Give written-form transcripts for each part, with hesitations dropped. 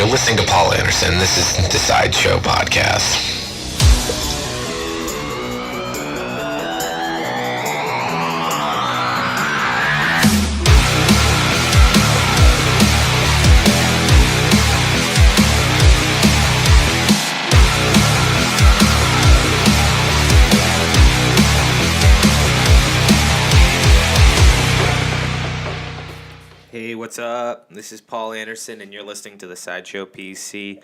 you're listening to Paul Anderson. This is the Sideshow Podcast. Hey, what's up? This is Paul Anderson, and you're listening to the Sideshow PC.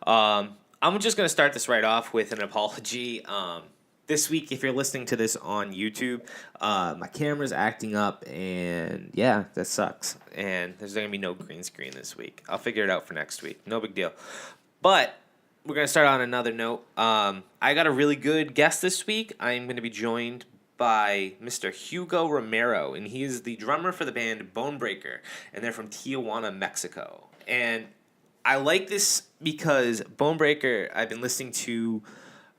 I'm just going to start this right off with an apology. This week, if you're listening to this on YouTube, my camera's acting up, and yeah, that sucks. And there's going to be no green screen this week. I'll figure it out for next week. No big deal. But we're going to start on another note. I got a really good guest this week. I'm going to be joined by Mr. Hugo Romero, and he is the drummer for the band Bonebreaker, and they're from Tijuana, Mexico. And I like this because Bonebreaker I've been listening to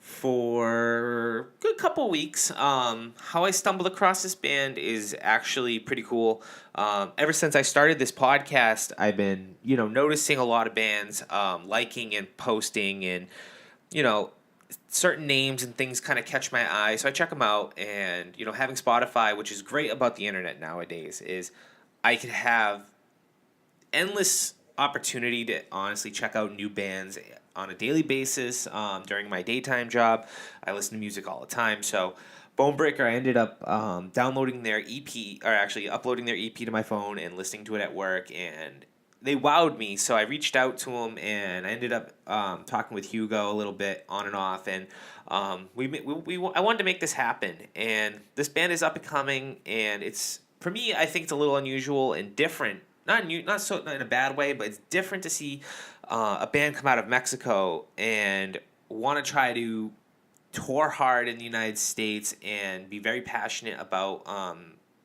for a good couple weeks. How I stumbled across this band is actually pretty cool. Ever since I started this podcast, I've been, noticing a lot of bands, liking and posting, and, certain names and things kind of catch my eye, so I check them out. And having Spotify, which is great about the internet nowadays, is I could have endless opportunity to honestly check out new bands on a daily basis. During my daytime job, I listen to music all the time. So Bonebreaker, I ended up downloading their EP, or actually uploading their EP to my phone and listening to it at work, and they wowed me, so I reached out to them, and I ended up talking with Hugo a little bit on and off, and I wanted to make this happen. And this band is up and coming, and it's, for me, I think it's a little unusual and different. Not in a bad way, but it's different to see a band come out of Mexico and want to try to tour hard in the United States and be very passionate about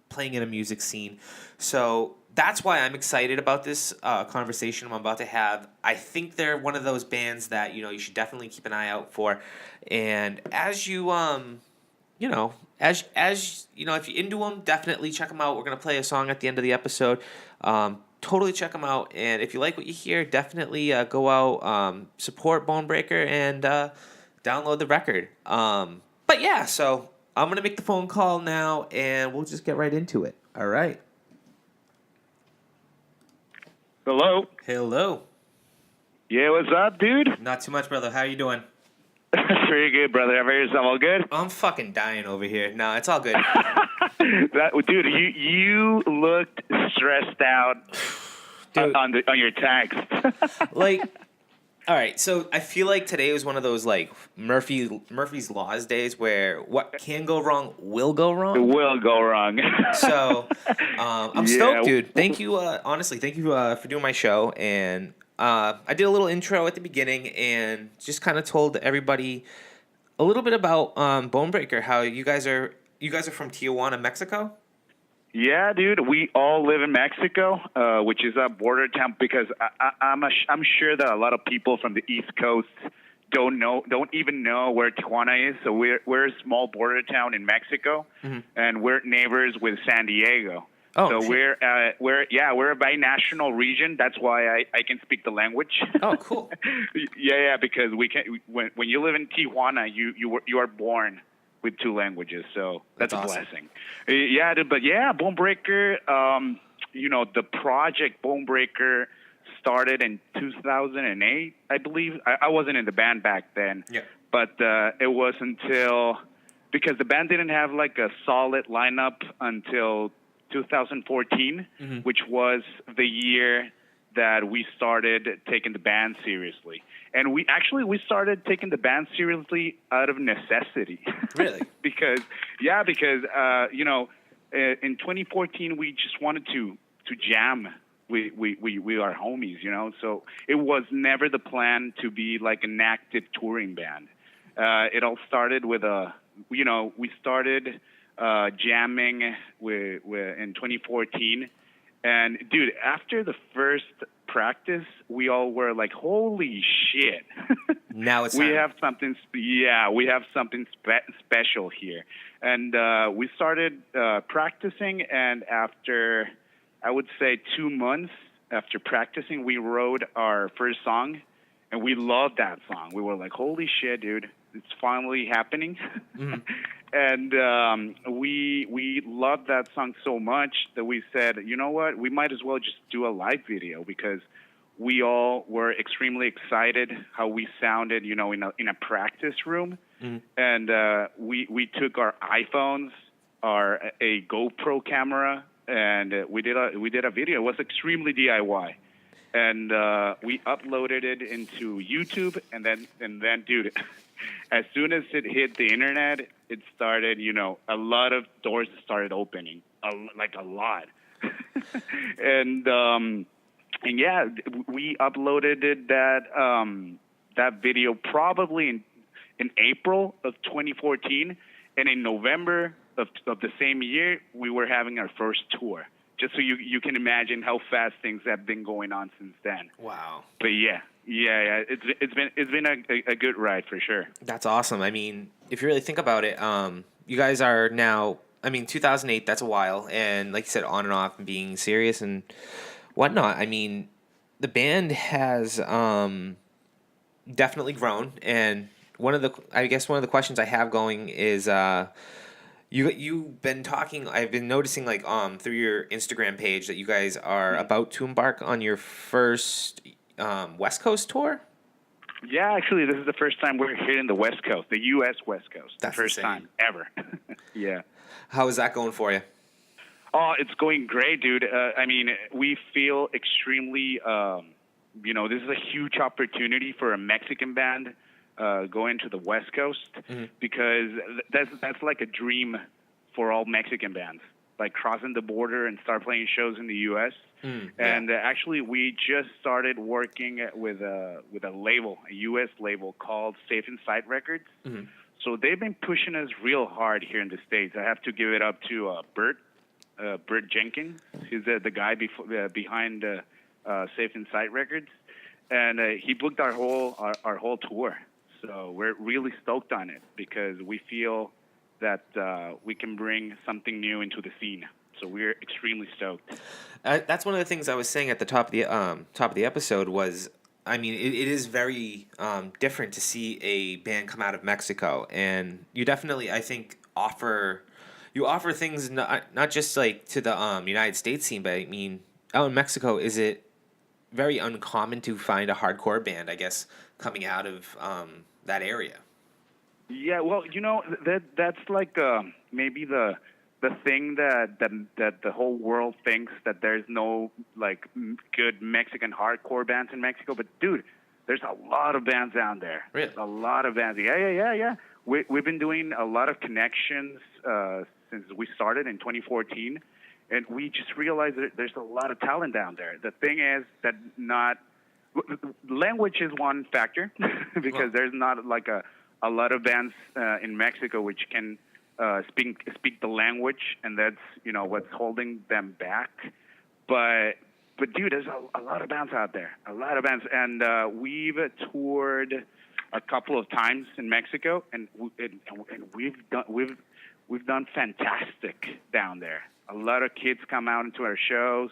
playing in a music scene. So that's why I'm excited about this conversation I'm about to have. I think they're one of those bands that you should definitely keep an eye out for. And as you if you're into them, definitely check them out. We're gonna play a song at the end of the episode. Totally check them out. And if you like what you hear, definitely go out, support Bonebreaker, and download the record. But yeah, so I'm gonna make the phone call now, and we'll just get right into it. All right. Hello. Hello. Yeah, what's up, dude? Not too much, brother. How you doing? Pretty good, brother. How about yourself? All good? I'm fucking dying over here. No, it's all good. Dude, you looked stressed out Dude. on your text. All right, so I feel like today was one of those Murphy's Laws days where what can go wrong will go wrong. It will go wrong. So I'm stoked, dude. Thank you, honestly, thank you for doing my show. And I did a little intro at the beginning and just kind of told everybody a little bit about Bonebreaker. How you guys are from Tijuana, Mexico. Yeah, dude, we all live in Mexico, which is a border town, because I'm sure that a lot of people from the East Coast don't even know where Tijuana is. So we're a small border town in Mexico, mm-hmm. and we're neighbors with San Diego. Oh, so shit. we're a binational region. That's why I can speak the language. Oh, cool. yeah, because we can. When you live in Tijuana, you are born with two languages, so that's awesome. A blessing. Yeah, but yeah, Bonebreaker, the project Bonebreaker started in 2008, I believe. I wasn't in the band back then, yeah. But it was because the band didn't have like a solid lineup until 2014, mm-hmm. which was the year that we started taking the band seriously. And we started taking the band seriously out of necessity. Really? because in 2014 we just wanted to jam. We are homies, So it was never the plan to be like an active touring band. It all started with we started jamming in 2014. And dude, after the first practice, we all were like, "Holy shit!" Now it's we have something. We have something special here. And we started practicing, and after I would say 2 months, after practicing, we wrote our first song, and we loved that song. We were like, "Holy shit, dude! It's finally happening." And we loved that song so much that we said, you know what? We might as well just do a live video, because we all were extremely excited how we sounded, in a practice room. And we took our iPhones, a GoPro camera, and we did a video. It was extremely DIY, and we uploaded it into YouTube, and then, dude, as soon as it hit the internet, it started, a lot of doors started opening, a lot. and yeah, we uploaded that video probably in April of 2014, and in November of the same year, we were having our first tour. Just so you can imagine how fast things have been going on since then. Wow. But yeah, it's been a good ride for sure. That's awesome. I mean, if you really think about it, you guys are now, 2008, that's a while, and like you said, on and off and being serious and whatnot. I mean, the band has definitely grown, and one of the questions I have going is you've been talking. I've been noticing through your Instagram page that you guys are about to embark on your first West Coast tour. Yeah, actually, this is the first time we're hitting the West Coast, the U.S. West Coast. That's the first insane. time ever. Yeah. How is that going for you? Oh, it's going great, dude. We feel extremely, this is a huge opportunity for a Mexican band going to the West Coast, because that's like a dream for all Mexican bands, like crossing the border and start playing shows in the U.S. And actually, we just started working with a label, a U.S. label called Safe Inside Records. So they've been pushing us real hard here in the States. I have to give it up to Bert Jenkins. He's the guy behind Safe Inside Records, and he booked our whole tour. So we're really stoked on it, because we feel that we can bring something new into the scene. So we're extremely stoked. That's one of the things I was saying at the top of the episode was, it is very different to see a band come out of Mexico, and you definitely, I think, offer things not just like to the United States scene, but out in Mexico, is it very uncommon to find a hardcore band, I guess, coming out of that area? Yeah, well, that's like maybe the thing that the whole world thinks, that there's no good Mexican hardcore bands in Mexico. But dude, there's a lot of bands down there. Really? A lot of bands. Yeah. We've been doing a lot of connections since we started in 2014, and we just realized that there's a lot of talent down there. The thing is that language is one factor, because there's not a lot of bands in Mexico which can speak the language, and that's what's holding them back. But dude, there's a lot of bands out there, and we've toured a couple of times in Mexico, and we've done fantastic down there. A lot of kids come out into our shows.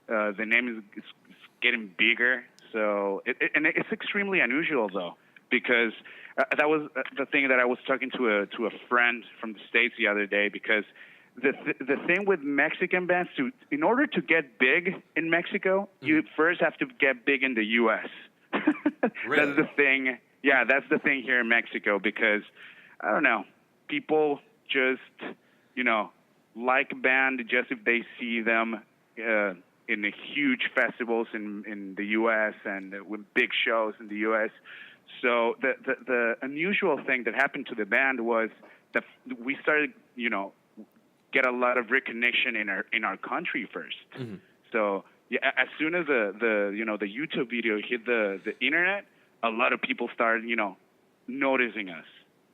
The name is getting bigger, so it's extremely unusual though, because that was the thing that I was talking to a friend from the States the other day, because the thing with Mexican bands, in order to get big in Mexico, you first have to get big in the U.S. Really? That's the thing. Yeah, that's the thing here in Mexico, because I don't know, people just like a band just if they see them in the huge festivals in the U.S. and with big shows in the U.S. So the unusual thing that happened to the band was that we started, get a lot of recognition in our country first. So yeah, as soon as the YouTube video hit the internet, a lot of people started, noticing us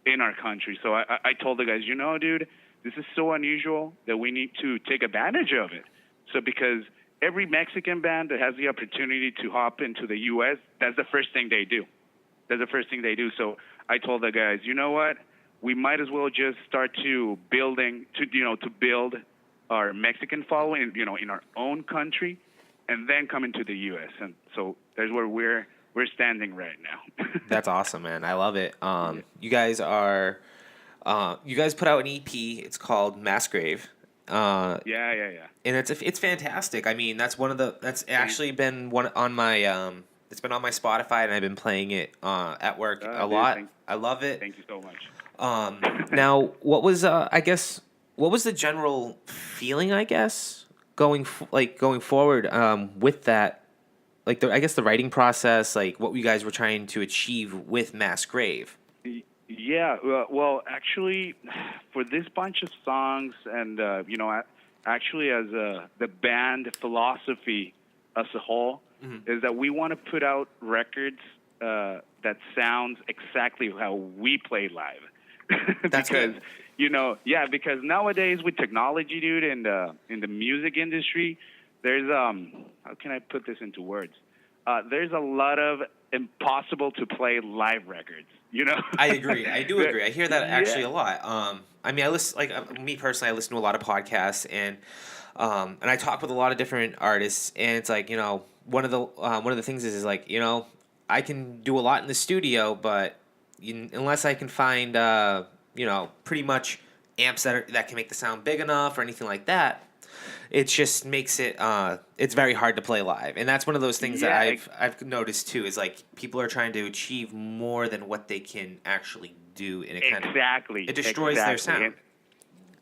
in our country. So I told the guys, dude, this is so unusual that we need to take advantage of it. So because every Mexican band that has the opportunity to hop into the U.S., that's the first thing they do. So I told the guys, you know what? We might as well just start to build our Mexican following, in our own country. and then come into the U.S. And so there's where we're standing right now. That's awesome, man. I love it. Yeah. You guys put out an EP. It's called Mass Grave. Yeah. And it's fantastic. I mean, that's actually been one on my it's been on my Spotify, and I've been playing it at work a lot. I love it. Thank you so much. Now, what was the general feeling, I guess, going forward with that, like the writing process, like what you guys were trying to achieve with Mass Grave? Yeah, well, actually, for this bunch of songs, and actually, as the band philosophy as a whole, is that we want to put out records that sounds exactly how we play live. That's because good. because nowadays with technology, dude, and in the music industry, there's how can I put this into words? There's a lot of impossible to play live records. I agree. I do agree. I hear that actually a lot. I mean, I listen, me personally, I listen to a lot of podcasts, and I talk with a lot of different artists, and it's like, one of the things is like, I can do a lot in the studio, but unless I can find pretty much amps that can make the sound big enough or anything like that, it just makes it it's very hard to play live. And that's one of those things that I've noticed too, is like people are trying to achieve more than what they can actually do, in a kind of it destroys their sound.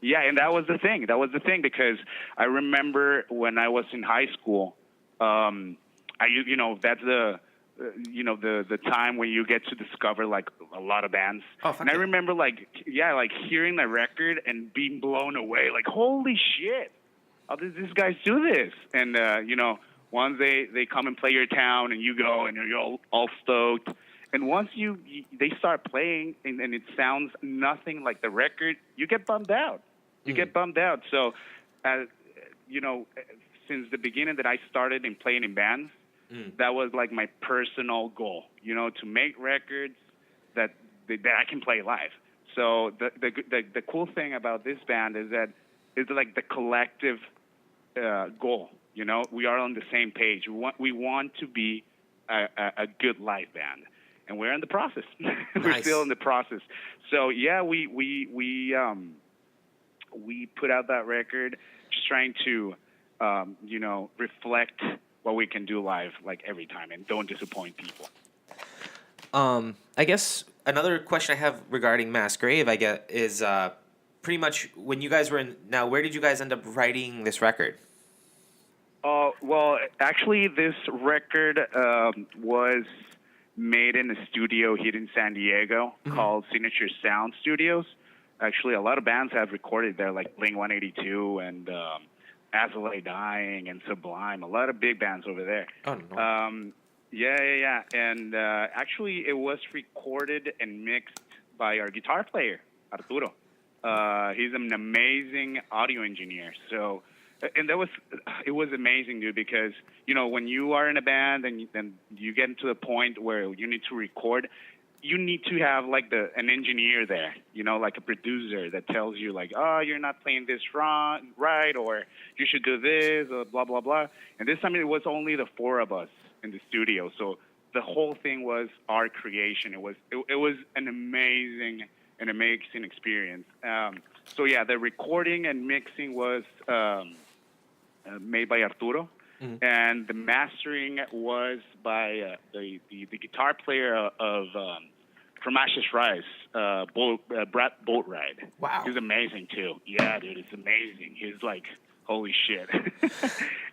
And that was the thing. Because I remember when I was in high school, that's the time when you get to discover like a lot of bands. And I remember hearing the record and being blown away, like, holy shit, how did these guys do this? And once they come and play your town and you go and you're all stoked, and once they start playing and it sounds nothing like the record, you get bummed out. So since the beginning that I started in playing in bands, that was like my personal goal, to make records that I can play live. So the cool thing about this band is that it's like the collective goal. We are on the same page. We want to be a good live band, and we're in the process. We're still in the process. So yeah, we put out that record, just trying to reflect what we can do live, like every time, and don't disappoint people. I guess another question I have regarding Mass Grave, I guess, is pretty much when you guys were in. Now, where did you guys end up writing this record? Well, actually, this record was made in a studio here in San Diego called Signature Sound Studios. Actually, a lot of bands have recorded there, like Blink-182 and As I Lay Dying and Sublime. A lot of big bands over there. Oh, no. Yeah. And actually, it was recorded and mixed by our guitar player, Arturo. He's an amazing audio engineer. So, and it was amazing, dude, because, when you are in a band and you get to the point where you need to record, you need to have like an engineer there, like a producer that tells you like, oh, you're not playing this right, or you should do this, or blah, blah, blah. And this time it was only the four of us in the studio. So the whole thing was our creation. It was an amazing experience. So yeah, the recording and mixing was made by Arturo. And the mastering was by the guitar player of From Ashes Rise, Brett Boatride. Wow. He's amazing too. Yeah, dude, it's amazing. He's like, holy shit.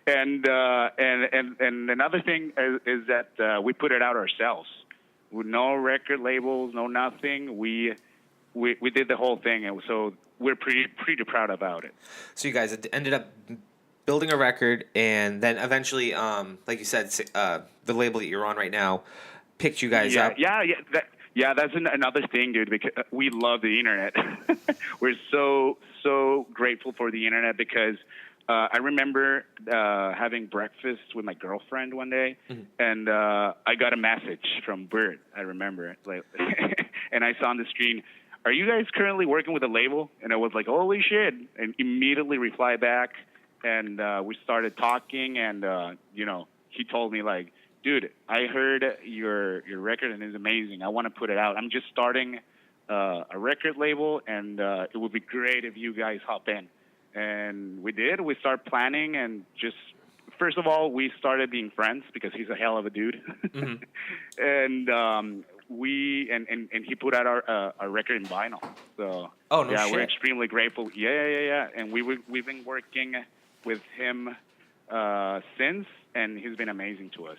and another thing is that we put it out ourselves with no record labels, no nothing. We did the whole thing, and so we're pretty proud about it. So you guys ended up building a record, and then eventually, like you said, the label that you're on right now picked you guys up. Yeah, that's another thing, dude, because we love the internet. We're so grateful for the internet because I remember having breakfast with my girlfriend one day, and I got a message from Bert. I remember it. And I saw on the screen, "Are you guys currently working with a label?" And I was like, "Holy shit!" And immediately reply back, and we started talking, and he told me like, dude, I heard your record and it's amazing. I want to put it out. I'm just starting a record label, and it would be great if you guys hop in. And we did. We started planning, and just first of all, we started being friends because he's a hell of a dude. Mm-hmm. And he put out our record in vinyl. So we're extremely grateful. Yeah. And we've been working with him since, and he's been amazing to us.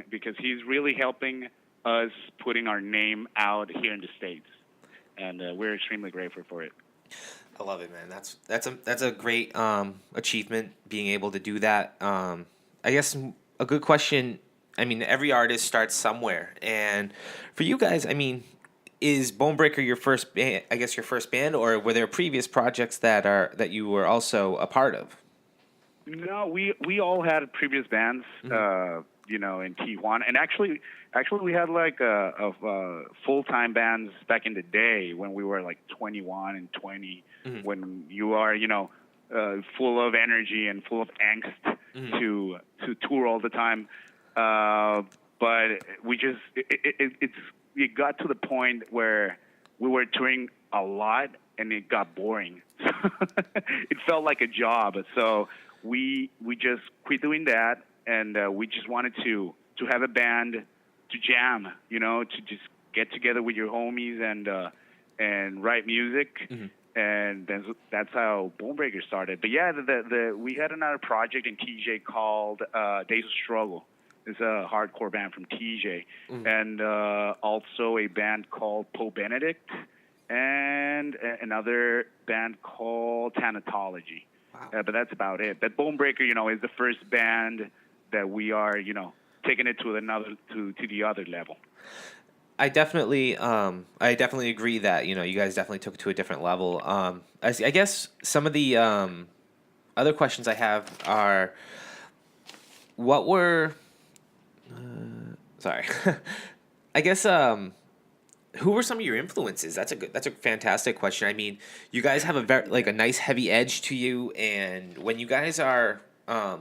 Because he's really helping us putting our name out here in the States, and we're extremely grateful for it. I love it, man. That's a great achievement, being able to do that. I guess a good question. I mean, every artist starts somewhere, and for you guys, I mean, is Bonebreaker your first band? I guess your first band, or were there previous projects that you were also a part of? No, we all had previous bands, in Tijuana, and actually we had like a full-time bands back in the day when we were like 21 and 20, when you are full of energy and full of angst to tour all the time. But we just it got to the point where we were touring a lot and it got boring. It felt like a job, so we just quit doing that, and we just wanted to have a band to jam, to just get together with your homies and write music. And that's how Bonebreaker started. But yeah, we had another project in TJ called Days of Struggle. It's a hardcore band from TJ, and also a band called Pope Benedict, and another band called Thanatology. Wow. But that's about it. But Bonebreaker, is the first band that we are, taking it to the other level. I definitely agree that you guys definitely took it to a different level. I guess some of the other questions I have are, what were sorry, I guess who were some of your influences? That's a fantastic question. I mean, you guys have a nice heavy edge to you, and when you guys are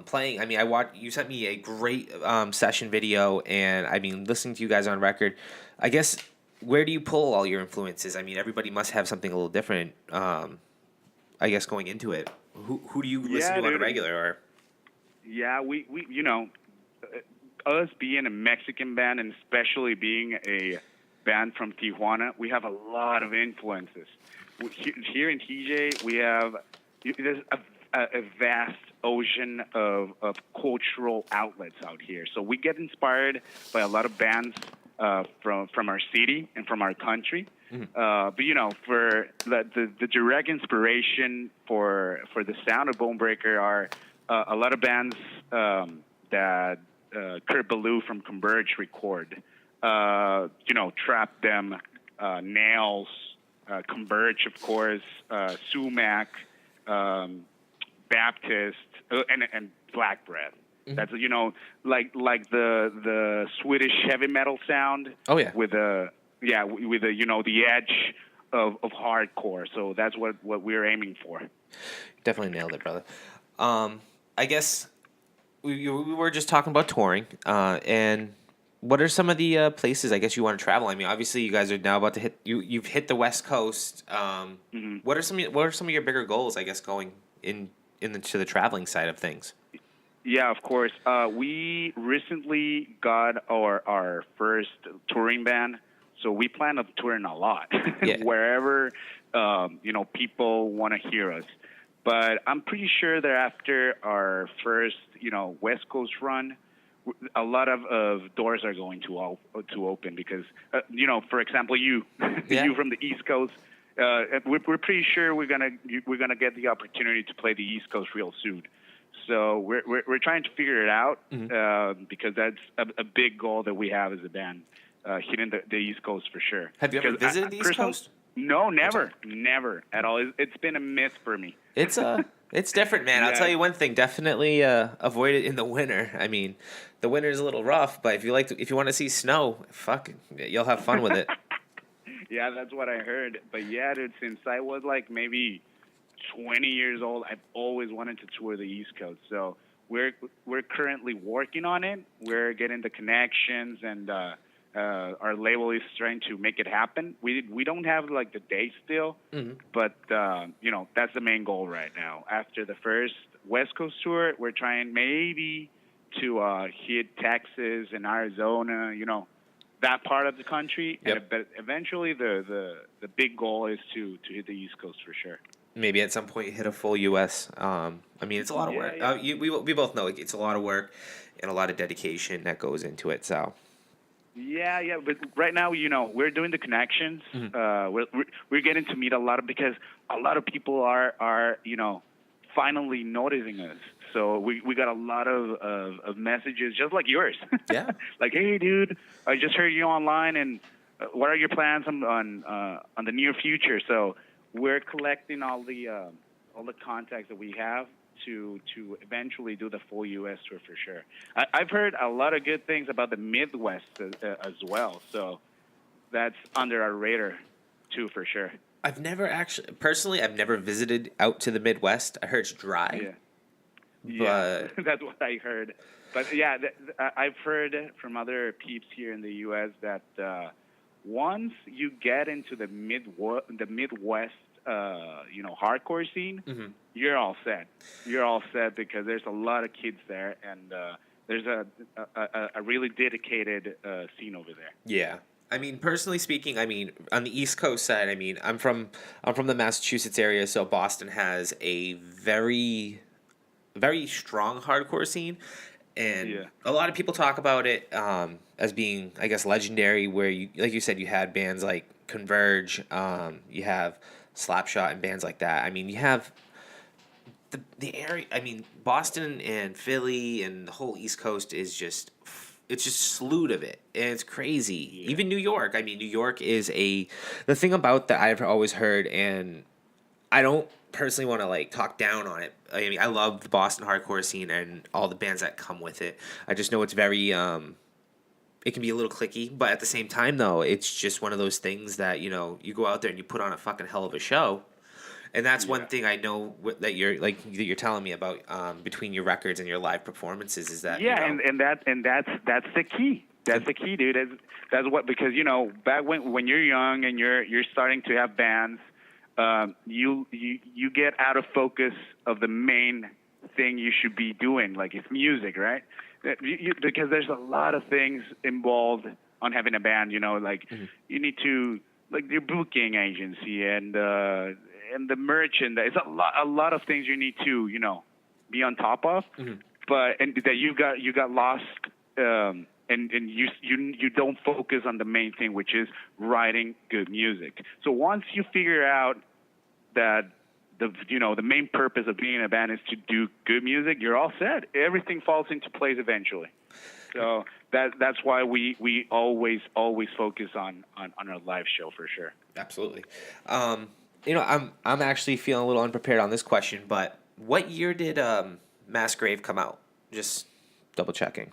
playing, I mean, you sent me a great session video, and I mean, listening to you guys on record, I guess, where do you pull all your influences? I mean, everybody must have something a little different, I guess, going into it. Who do you listen to on a regular? Or yeah, we us being a Mexican band, and especially being a band from Tijuana, we have a lot of influences. Here in TJ, there's a vast ocean of cultural outlets out here. So we get inspired by a lot of bands from our city and from our country. But for the direct inspiration for the sound of Bonebreaker are a lot of bands that Kurt Ballou from Converge record. Trap Them, Nails, Converge, of course, Sumac, Baptist, and Black Breath. That's like the Swedish heavy metal sound. Oh yeah. With the the edge of hardcore. So that's what we're aiming for. Definitely nailed it, brother. I guess we were just talking about touring, and what are some of the places I guess you want to travel? I mean, obviously you guys are now about to hit you've hit the West Coast. What are some of your bigger goals, I guess, going into the traveling side of things? Yeah, of course. We recently got our first touring band, so we plan on touring a lot wherever people want to hear us. But I'm pretty sure that after our first West Coast run, a lot of doors are going to open because for example, you from the East Coast, we're pretty sure we're gonna get the opportunity to play the East Coast real soon. So we're trying to figure it out because that's a big goal that we have as a band, hitting the East Coast for sure. Have you ever visited the East Coast? No, never at all. It's been a myth for me. It's different, man. I'll tell you one thing. Definitely avoid it in the winter. I mean, the winter is a little rough, but if you want to see snow, you'll have fun with it. Yeah, that's what I heard. But yeah, dude, since I was like maybe 20 years old, I've always wanted to tour the East Coast. So we're currently working on it. We're getting the connections, and our label is trying to make it happen. We don't have like the date still, but that's the main goal right now. After the first West Coast tour, we're trying maybe to hit Texas and Arizona, that part of the country. Yep. But eventually, the big goal is to hit the East Coast for sure. Maybe at some point hit a full U.S. It's a lot of work. Yeah. We both know it's a lot of work and a lot of dedication that goes into it. So. Yeah, but right now, we're doing the connections. We're getting to meet because a lot of people are finally noticing us. So we got a lot of messages just like yours. Yeah. Like, hey, dude, I just heard you online, and what are your plans on the near future? So we're collecting all the contacts that we have to eventually do the full U.S. tour for sure. I've heard a lot of good things about the Midwest as well. So that's under our radar too for sure. I've never visited out to the Midwest. I heard it's dry. Yeah, that's what I heard. But yeah, I've heard from other peeps here in the U.S. that once you get into the Midwest, hardcore scene, you're all set. You're all set because there's a lot of kids there, and there's a really dedicated scene over there. Yeah. Personally speaking, on the East Coast side, I'm from the Massachusetts area, so Boston has a very, very strong hardcore scene, and a lot of people talk about it as being, I guess, legendary. Where like you said, you had bands like Converge, you have Slapshot and bands like that. You have the area. Boston and Philly and the whole East Coast is just. It's just slewed of it, and it's crazy. Yeah. Even New York. New York is the thing about that I've always heard, and I don't personally want to talk down on it. I love the Boston hardcore scene and all the bands that come with it. I just know it's very it can be a little cliquey, but at the same time though, it's just one of those things that you go out there and you put on a fucking hell of a show. And that's one thing I know that you're telling me about between your records and your live performances is that and that's the key. That's the key, dude. That's what, because back when you're young and you're starting to have bands, you get out of focus of the main thing you should be doing, like it's music, right? Because there's a lot of things involved on having a band. You need to your booking agency and the merchandise. It's a lot of things you need to, be on top of. But that you got lost, and you don't focus on the main thing, which is writing good music. So once you figure out that the main purpose of being in a band is to do good music, you're all set. Everything falls into place eventually. So that's why we always focus on our live show for sure. Absolutely. I'm actually feeling a little unprepared on this question, but what year did Mass Grave come out? Just double checking.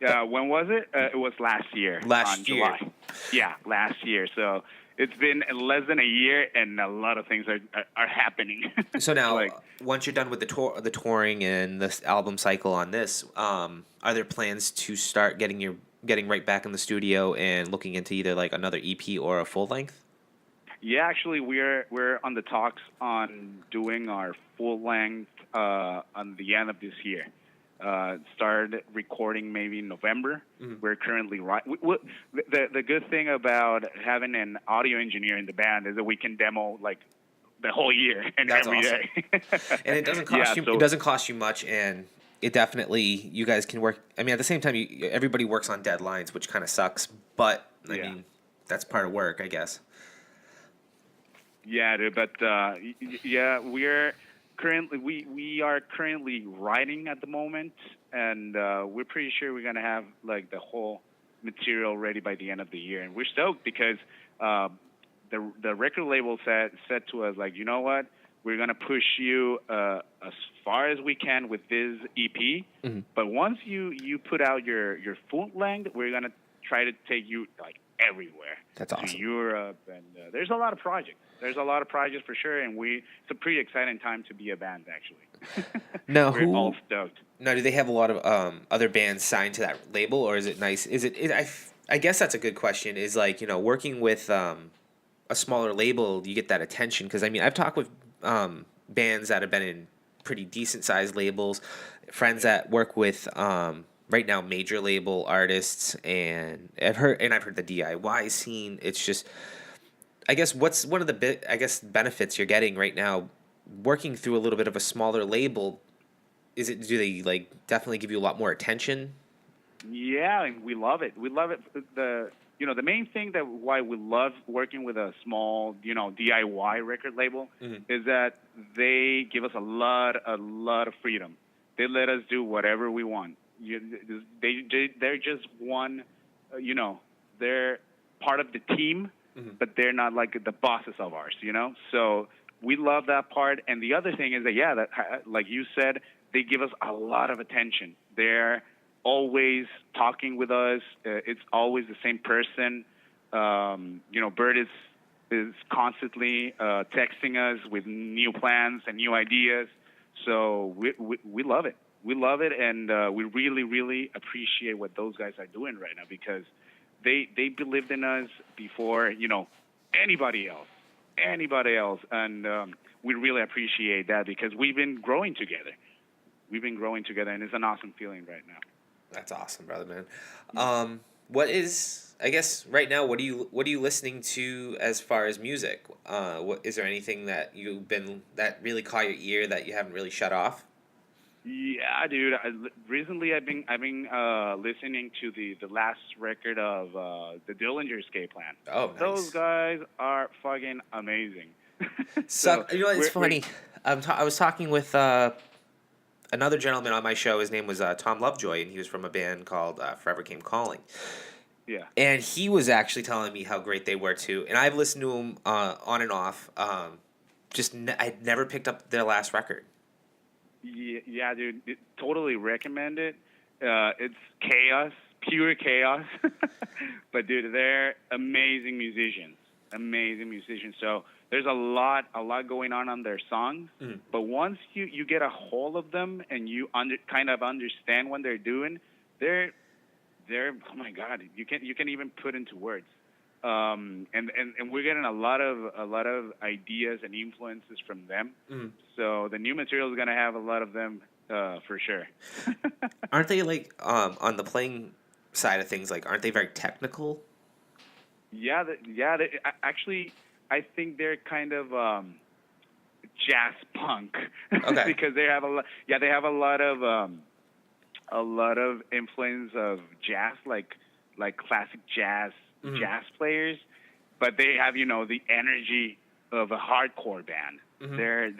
When was it? It was last year. July. Yeah, last year. So it's been less than a year, and a lot of things are happening. So now, once you're done with the touring and this album cycle on this, are there plans to start getting right back in the studio and looking into either another EP or a full length? Yeah, actually, we're on the talks on doing our full length on the end of this year. Started recording maybe in November. We're currently the good thing about having an audio engineer in the band is that we can demo the whole year and That's every awesome. day. And it doesn't cost you. It doesn't cost you much, and it definitely you guys can work. At the same time, everybody works on deadlines, which kind of sucks. But that's part of work, I guess. Yeah, dude, but we're currently we are currently writing at the moment, and we're pretty sure we're gonna have the whole material ready by the end of the year, and we're stoked because the record label said to us you know what, we're gonna push you as far as we can with this EP, but once you put out your full length, we're gonna try to take you everywhere. That's awesome. To Europe, and there's a lot of projects. There's a lot of projects for sure, and it's a pretty exciting time to be a band, actually. Now, We're all stoked. Now, do they have a lot of other bands signed to that label, or is it nice? I guess that's a good question. Is like, working with a smaller label, you get that attention, because I mean, I've talked with bands that have been in pretty decent sized labels, friends that work with right now major label artists, and I've heard the DIY scene. It's just, I guess, what's one of the benefits you're getting right now working through a little bit of a smaller label? Do they like definitely give you a lot more attention? Yeah, and we love it. We love it. The main thing that why we love working with a small, DIY record label is that they give us a lot of freedom. They let us do whatever we want. They're just one, they're part of the team, but they're not like the bosses of ours, So we love that part. And the other thing is that, like you said, they give us a lot of attention. They're always talking with us. It's always the same person. Bert is constantly texting us with new plans and new ideas. So we love it. We love it, and we really, really appreciate what those guys are doing right now, because they believed in us before anybody else, and we really appreciate that, because we've been growing together. And it's an awesome feeling right now. That's awesome, brother, man. What is, I guess, right now, what are you listening to as far as music? What is there anything that that really caught your ear that you haven't really shut off? Yeah, dude. Recently, I've been listening to the last record of the Dillinger Escape Plan. Oh, nice. Those guys are fucking amazing. It's funny. I was talking with another gentleman on my show. His name was Tom Lovejoy, and he was from a band called Forever Came Calling. Yeah. And he was actually telling me how great they were too. And I've listened to them on and off. I'd never picked up their last record. Yeah, dude. Totally recommend it. It's chaos, pure chaos. But dude, they're amazing musicians. So there's a lot going on their songs. Mm-hmm. But once you get a hold of them and you kind of understand what they're doing, they're oh my God, you can't even put into words. And we're getting a lot of ideas and influences from them. Mm. So the new material is gonna have a lot of them for sure. Aren't they like on the playing side of things? Like, aren't they very technical? Yeah. Actually, I think they're kind of jazz punk. Okay. Because they have a lot. Yeah, they have a lot of influence of jazz, like classic jazz. Mm-hmm. Jazz players, but they have the energy of a hardcore band. Mm-hmm. They're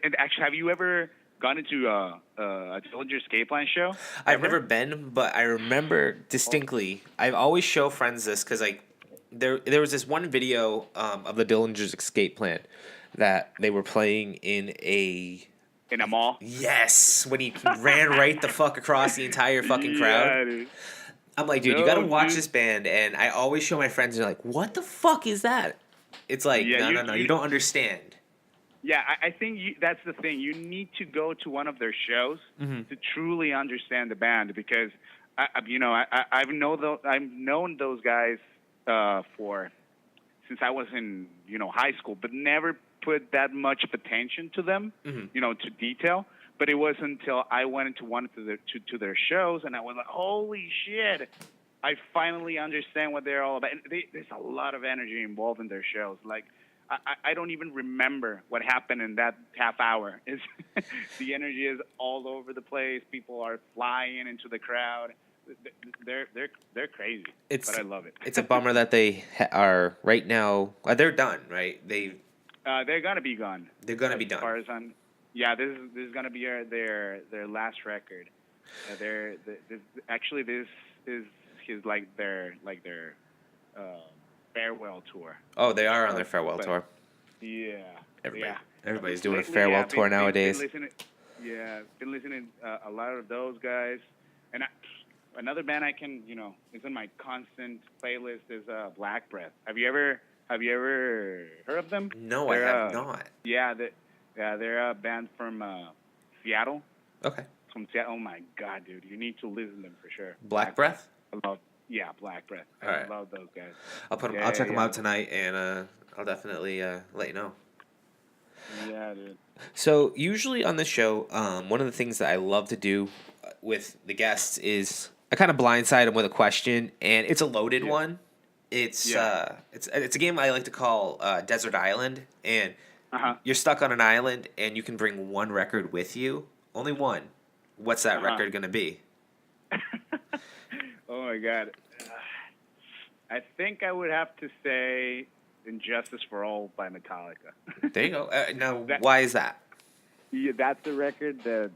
and actually, have you ever gone into a Dillinger Escape Plan show? I've never been, but I remember distinctly. I always show friends this because there was this one video of the Dillinger's Escape Plan that they were playing in a mall. Yes, when he ran right the fuck across the entire fucking crowd. Yeah, dude. I'm like, dude, you gotta watch this band, and I always show my friends, and they're like, what the fuck is that? It's like, no, you don't understand. Yeah, I think that's the thing. You need to go to one of their shows to truly understand the band, because I've known those guys since I was in high school, but never put that much attention to them, to detail. But it wasn't until I went into one to their shows, and I was like, holy shit, I finally understand what they're all about. And there's a lot of energy involved in their shows. Like, I don't even remember what happened in that half hour. The energy is all over the place. People are flying into the crowd. They're crazy, but I love it. It's a bummer that they are right now. They're done, right? They're gonna be gone. They're gonna be done. As far as I'm. Yeah, this is gonna be their last record. Actually, this is their farewell tour. Oh, they are on their farewell tour. Yeah. Everybody's doing a farewell tour nowadays. Been listening a lot of those guys, and another band I can, is in my constant playlist is Black Breath. Have you ever heard of them? No, I They're have not. they're a band from Seattle. Okay. From Seattle. Oh my God, dude, you need to listen to them for sure. Black Breath? I love, yeah, Black Breath. All I right. love those guys. I'll check them out tonight, and I'll definitely let you know. Yeah, dude. So usually on the show, one of the things that I love to do with the guests is I kind of blindside them with a question, and it's a loaded one. It's it's a game I like to call Desert Island, and you're stuck on an island, and you can bring one record with you, only one. What's that record gonna be? Oh my God, I think I would have to say "Injustice for All" by Metallica. There you go. Now, why is that? Yeah, that's the record that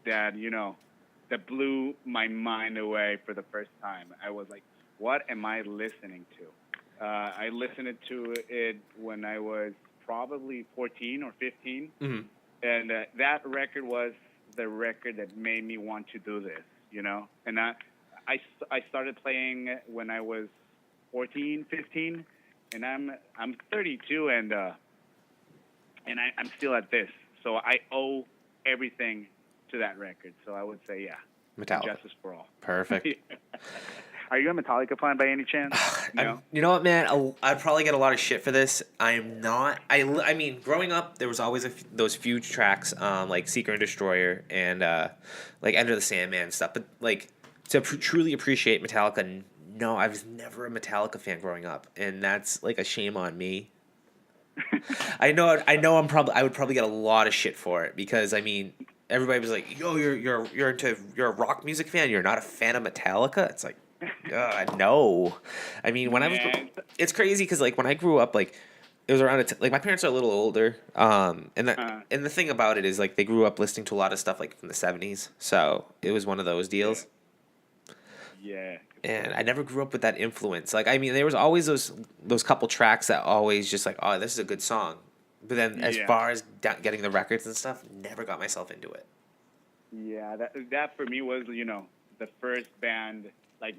that blew my mind away for the first time. I was like, what am I listening to? I listened to it when I was probably 14 or 15. Mm-hmm. And that record was the record that made me want to do this, And I started playing when I was 14, 15, and I'm 32, and I'm still at this. So I owe everything to that record. So I would say, Metallica. Justice for All. Perfect. Are you a Metallica fan by any chance? No? You know what, man? I'd probably get a lot of shit for this. I'm not. I mean, growing up, there was always those few tracks, like Seeker and Destroyer and like Enter the Sandman stuff. But like to truly appreciate Metallica, no, I was never a Metallica fan growing up, and that's like a shame on me. I know. I would probably get a lot of shit for it because I mean, everybody was like, "Yo, you're a rock music fan. You're not a fan of Metallica." It's like, no. I mean, it's crazy because like when I grew up, like it was around like my parents are a little older, and the thing about it is like they grew up listening to a lot of stuff like from the 70s, so it was one of those deals. Yeah. And I never grew up with that influence. Like, I mean, there was always those couple tracks that always just like, oh, this is a good song. But then as far as getting the records and stuff, never got myself into it. Yeah, that for me was, the first band, like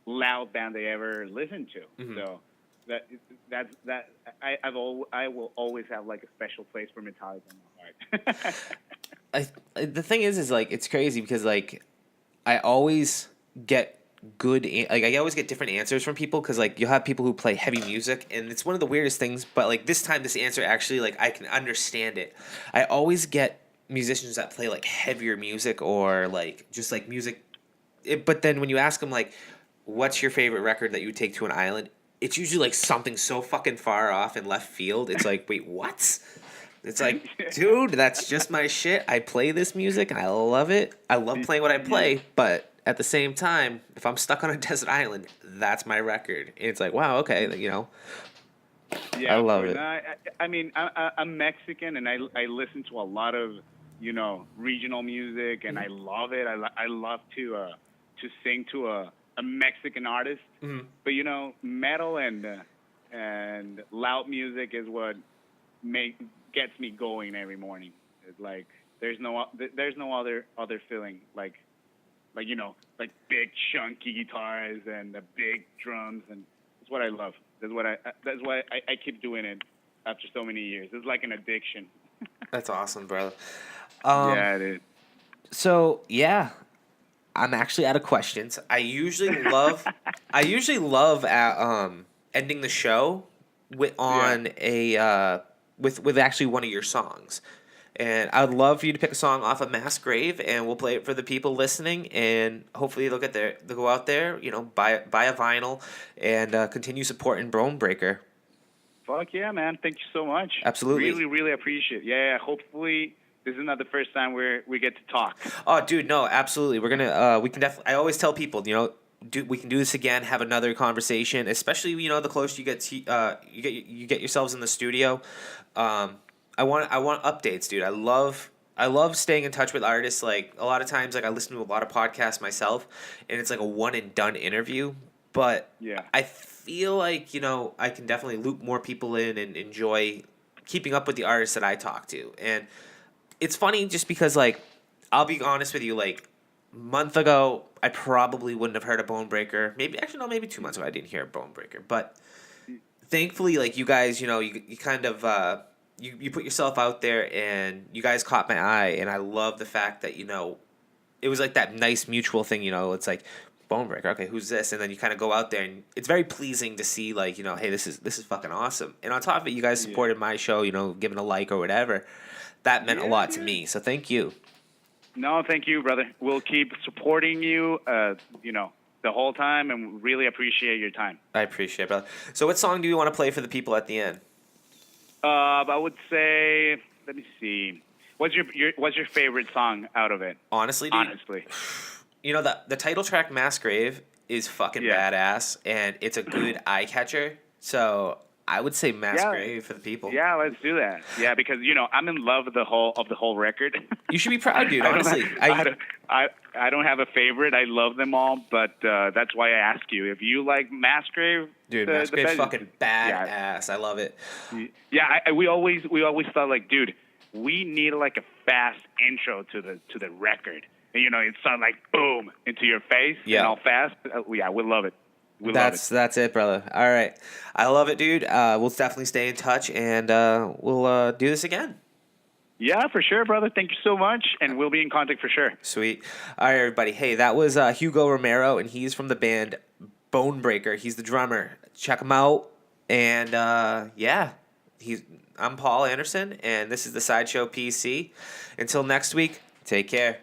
loud band they ever listened to. Mm-hmm. So I will always have like a special place for Metallica in my heart. The thing is like, it's crazy because like, I always get I always get different answers from people because like you'll have people who play heavy music and it's one of the weirdest things, but like this time this answer actually like I can understand it. I always get musicians that play like heavier music or like just like music, but then when you ask them like what's your favorite record that you would take to an island, it's usually like something so fucking far off in left field. It's like, wait, what? It's like, dude, that's just my shit. I play this music and I love it. I love playing what I play, but at the same time, if I'm stuck on a desert island, that's my record. And it's like, wow, okay, Yeah, I love it. I mean, I'm Mexican and I listen to a lot of, regional music and I love it. I love to sing to a Mexican artist. Mm-hmm. But metal and loud music is what gets me going every morning. It's like there's no other feeling like big chunky guitars and the big drums, and it's what I love. That's why I keep doing it after so many years. It's like an addiction. That's awesome, brother. Yeah, it is. So yeah, I'm actually out of questions. I usually love ending the show with actually one of your songs. And I'd love for you to pick a song off of Mass Grave, and we'll play it for the people listening. And hopefully they'll go out there, buy a vinyl, and continue supporting Bonebreaker. Fuck yeah, man! Thank you so much. Absolutely, really, really appreciate it. Yeah. Hopefully this is not the first time we get to talk. Oh, dude, no, absolutely. We're gonna we can definitely. I always tell people, we can do this again, have another conversation, especially the closer you get to, you get yourselves in the studio. I want updates, dude. I love staying in touch with artists. Like a lot of times, like I listen to a lot of podcasts myself, and it's like a one and done interview. But I feel like I can definitely loop more people in and enjoy keeping up with the artists that I talk to. And it's funny just because like I'll be honest with you, like month ago, I probably wouldn't have heard of Bonebreaker. Maybe actually no, maybe 2 months ago I didn't hear of Bonebreaker. But thankfully, like you guys, you kind of you put yourself out there, and you guys caught my eye, and I love the fact that it was like that nice mutual thing. It's like Bonebreaker. Okay, who's this? And then you kind of go out there, and it's very pleasing to see, like, hey, this is fucking awesome. And on top of it, you guys supported my show, giving a like or whatever. That meant a lot to me. So thank you. No, thank you, brother. We'll keep supporting you, the whole time, and really appreciate your time. I appreciate it, brother. So what song do you want to play for the people at the end? I would say, let me see. What's your favorite song out of it? Honestly, dude, Honestly. The title track Mass Grave is fucking badass, and it's a good eye catcher. So I would say Mass Grave for the people. Yeah, let's do that. Yeah, because I'm in love with the whole record. You should be proud, dude. Honestly, I don't have a favorite. I love them all, but that's why I ask you if you like Mass Grave. Dude, Mass Grave's fucking badass. I love it. Yeah, we always thought, like, dude, we need like a fast intro to the record. And, it sounds like boom into your face and all fast. We love it. That's it, brother. All right. I love it, dude. We'll definitely stay in touch, and we'll do this again. Yeah, for sure, brother. Thank you so much, and we'll be in contact for sure. Sweet. All right, everybody. Hey, that was Hugo Romero, and he's from the band Bonebreaker. He's the drummer. Check him out. And, I'm Paul Anderson, and this is the Sideshow PC. Until next week, take care.